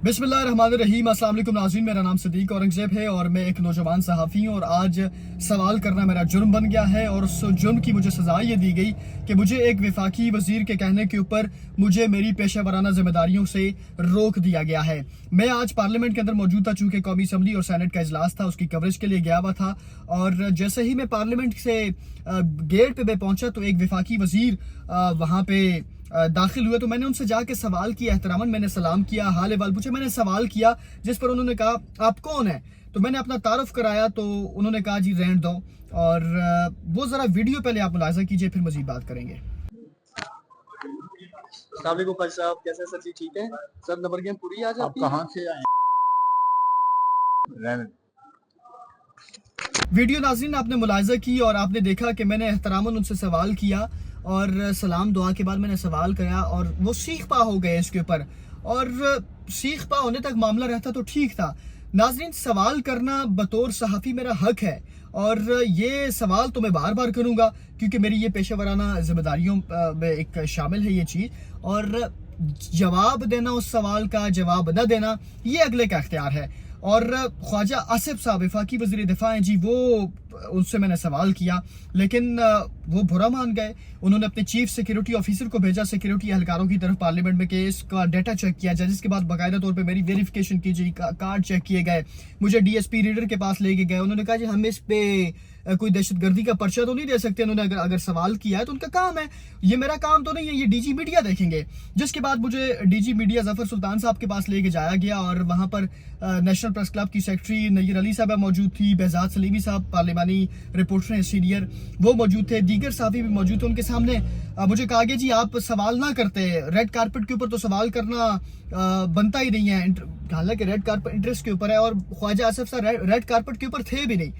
बिस्मिल्लाहिर्रहमानिर्रहीम। अस्सलाम वालेकुम नाज़रीन, मेरा नाम सदीक औरंगज़ेब है और मैं एक नौजवान सहाफ़ी हूँ और आज सवाल करना मेरा जुर्म बन गया है और उस जुर्म की मुझे सज़ा ये दी गई कि मुझे एक वफाकी वज़ीर के कहने के ऊपर मुझे मेरी पेशा वराना ज़िम्मेदारियों से रोक दिया गया है। मैं आज पार्लियामेंट के अंदर मौजूद था, चूँकि कौमी असम्बली और सेनेट का इजलास था, उसकी कवरेज के लिए गया हुआ था और जैसे ही मैं पार्लियामेंट से गेट पे पहुँचा तो एक वफाकी वज़ीर वहाँ पे दाखिल हुए। तो मैंने उनसे जाके सवाल किया, एहतरामन मैंने सलाम किया, हाल अहवाल पूछे, मैंने सवाल किया जिस पर उन्होंने कहा आप कौन हैं। तो मैंने अपना तारुफ कराया तो उन्होंने कहा जी रहने दो। और वो ज़रा वीडियो पहले आप मुलाहिज़ा कीजिए, फिर मज़ीद बात करेंगे। अस्सलाम वालेकुम भाई साहब, कैसे सर जी? ठीक है सर, नंबर गेम पूरी आज आप कहाँ से आए? वीडियो नाज़रीन आपने मुलाहिज़ा की और आपने देखा कि मैंने एहतरामन उनसे सवाल किया और सलाम दुआ के बाद मैंने सवाल किया और वो सीख पा हो गए इसके ऊपर, और सीख पा होने तक मामला रहता तो ठीक था। नाज़रीन, सवाल करना बतौर सहाफ़ी मेरा हक है और ये सवाल तो मैं बार बार करूँगा क्योंकि मेरी ये पेशा वराना ज़िम्मेदारियों में एक शामिल है ये चीज़, और जवाब देना उस सवाल का, जवाब न देना ये अगले का इख्तियार है। और ख्वाजा आसिफ साहब वफाकी वज़ीर दिफा हैं जी, वो उनसे मैंने सवाल किया लेकिन वो बुरा मान गए। उन्होंने अपने चीफ सिक्योरिटी ऑफिसर को भेजा सिक्योरिटी एहलकारों की तरफ पार्लियामेंट में कि इसका डाटा चेक किया जाए, जिसके बाद बाकायदा तौर पे मेरी वेरिफिकेशन की गई, कार्ड चेक किए गए, मुझे डीएसपी रीडर के पास लेके गए। उन्होंने कहा जी हम इस पे कोई दहशतगर्दी का पर्चा तो नहीं दे सकते। उन्होंने अगर सवाल किया है तो उनका काम है, ये मेरा काम तो नहीं है, ये डीजी मीडिया देखेंगे। जिसके बाद मुझे डीजी मीडिया जफर सुल्तान साहब के पास लेके जाया गया और वहाँ पर नेशनल प्रेस क्लब की सेक्रेटरी नय्यर अली साहब मौजूद थी, बेहजाद सलीमी साहब पार्लिमानी रिपोर्टर हैं सीनियर, वो मौजूद थे, दीगर साहबी भी मौजूद थे। उनके सामने मुझे कहा गया जी आप सवाल ना करते, रेड कारपेट के ऊपर तो सवाल करना बनता ही नहीं है, हालांकि रेड कारपेट इंटरेस्ट के ऊपर है और ख्वाजा आसिफ साहब रेड कारपेट के ऊपर थे भी नहीं।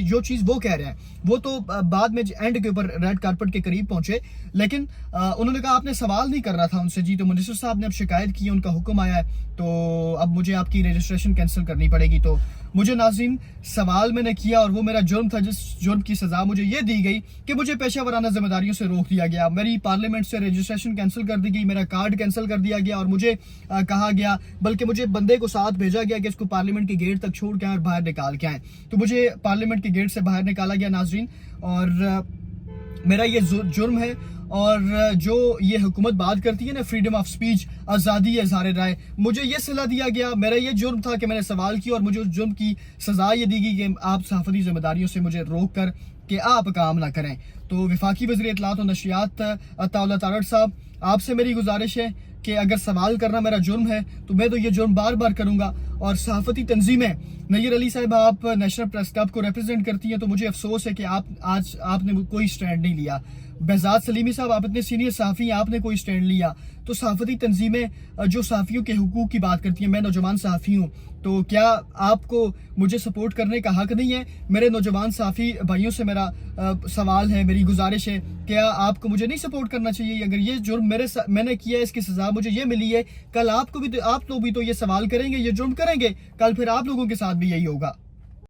जो चीज़ वो कह रहे हैं वो तो बाद में एंड के ऊपर रेड कारपेट के करीब पहुंचे, लेकिन उन्होंने कहा आपने सवाल नहीं करना था उनसे जी। तो मिनिस्टर साहब ने अब शिकायत की, उनका हुक्म आया है तो अब मुझे आपकी रजिस्ट्रेशन कैंसिल करनी पड़ेगी। तो मुझे नाज़रीन सवाल मैंने किया और वो मेरा जुर्म था, जिस जुर्म की सज़ा मुझे ये दी गई कि मुझे पेशा वराना ज़िम्मेदारियों से रोक दिया गया, मेरी पार्लियामेंट से रजिस्ट्रेशन कैंसिल कर दी गई, मेरा कार्ड कैंसिल कर दिया गया और मुझे कहा गया, बल्कि मुझे बंदे को साथ भेजा गया कि इसको पार्लियामेंट के गेट तक छोड़ के आए और बाहर निकाल के आए। तो मुझे पार्लियामेंट के गेट से बाहर निकाला गया नाज़रीन, और मेरा ये जुर्म है। और जो ये हुकूमत बात करती है ना फ्रीडम ऑफ स्पीच, आज़ादी इज़हार राय, मुझे ये सलाह दिया गया, मेरा ये जुर्म था कि मैंने सवाल किया और मुझे उस जुर्म की सज़ा ये दी गई कि आप सहाफ़ती ज़िम्मेदारियों से मुझे रोक कर कि आप काम ना करें। तो वफाकी वज़ीर इत्तलात और नशरियात अताउल्लाह तारड़ साहब, आपसे मेरी गुजारिश है कि अगर सवाल करना मेरा जुर्म है तो मैं तो ये जुर्म बार बार करूंगा। और सहाफ़ती तंजीमें, नय्यर अली साहब आप नेशनल प्रेस क्लब को रिप्रेजेंट करती हैं, तो मुझे अफसोस है कि आपने कोई स्टैंड नहीं लिया। बेहजाद सलीमी साहब आप इतने सीनियर सहाफ़ी हैं, आपने कोई स्टैंड लिया। तो सहाफ़ती तंजीमें जो सहाफ़ियों के हुकूक की बात करती हैं, मैं नौजवान सहाफ़ी हूँ, तो क्या आपको मुझे सपोर्ट करने का हक नहीं है? मेरे नौजवान सहाफ़ी भाइयों से मेरा सवाल है, मेरी गुजारिश है, क्या आपको मुझे नहीं सपोर्ट करना चाहिए? अगर ये जुर्म मैंने किया है, इसकी सज़ा मुझे ये मिली है, कल आप लोग भी तो ये सवाल करेंगे, ये जुर्म करेंगे, कल फिर आप लोगों के साथ भी यही होगा।